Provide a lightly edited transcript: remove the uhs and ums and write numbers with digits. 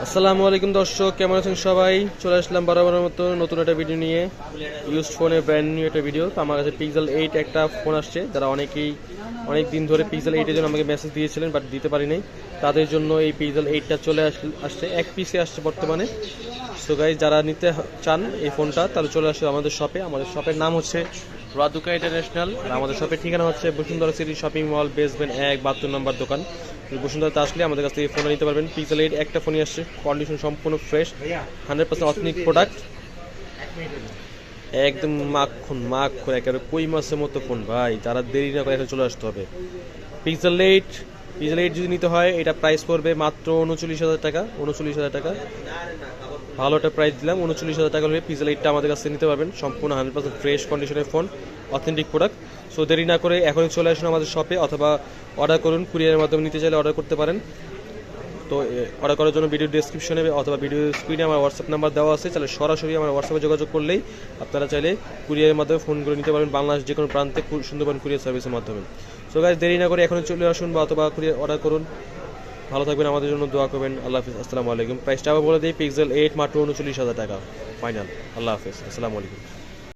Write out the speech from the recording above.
আসসালামু আলাইকুম দর্শক, কেমন আছেন সবাই? চলে আসলাম বরাবরের মতো নতুন একটা ভিডিও নিয়ে। ইউজড ফোনের ব্র্যান্ড নিউ একটা ভিডিও। তো আমার কাছে পিক্সেল 8 একটা ফোন আসছে, যারা অনেক দিন ধরে পিক্সেল 8 এর জন্য আমাকে মেসেজ দিয়েছিলেন, বাট দিতে পারি নাই। তাদের জন্য এই পিক্সেল 8টা চলে আসছে, এক পিসে আসছে বর্তমানে। সো গাইজ, যারা নিতে চান এই ফোনটা, তাহলে চলে আসবে আমাদের শপে। আমাদের শপের নাম হচ্ছে রাদুকা ইন্টারন্যাশনাল, আর আমাদের শপের ঠিকানা হচ্ছে Bashundhara city shopping mall, basement 1, 72 নম্বর দোকান। বসুন্ধরাতে আসলে আমাদের কাছ থেকে এই ফোনটা নিতে পারবেন। পিক্সেল 8 একটা ফোনই আসছে, কন্ডিশন সম্পূর্ণ ফ্রেশ, 100% অথেন্টিক প্রোডাক্ট, একদম মাখন একেবারে কই মাছের মতো ফোন ভাই। যারা দেরি না করে এখানে চলে আসতে হবে। পিক্সেল 8 যদি নিতে হয়, এটা প্রাইস পড়বে মাত্র 39,000 টাকা। 39,000 টাকা ভালো একটা প্রাইস দিলাম। 39,000 টাকা হলে পিক্সেল 8টা আমাদের কাছে নিতে পারবেন। সম্পূর্ণ 100% ফ্রেশ কন্ডিশনের ফোন, অথেন্টিক প্রোডাক্ট। সো দেরি না করে এখনই চলে আসুন আমাদের শপে, অথবা অর্ডার করুন। কুরিয়ারের মাধ্যমে নিতে চাইলে অর্ডার করতে পারেন। তো অর্ডার করার জন্য ভিডিও ডেসক্রিপশনে অথবা ভিডিও স্ক্রিনে আমার হোয়াটসঅ্যাপ নাম্বার দেওয়া আছে, তাহলে সরাসরি আমার হোয়াটসঅ্যাপে যোগাযোগ করলেই আপনারা চাইলে কুরিয়ারের মাধ্যমে ফোন করে নিতে পারবেন, বাংলাদেশ যে কোনো প্রান্তে সুন্দরবন কুরিয়ার সার্ভিসের মাধ্যমে। সো গাইস, দেরি না করে এখনই চলে আসুন বা অথবা কুরিয়ার অর্ডার করুন। ভালো থাকবেন, আমাদের জন্য দোয়া করবেন। আল্লাহ হাফিজ, আসসালামু আলাইকুম। প্রাইসটা আবার বলে দিই, পিক্সেল 8 মাত্র 39,000 টাকা ফাইনাল। আল্লাহ হাফিজ, আসসালামু আলাইকুম।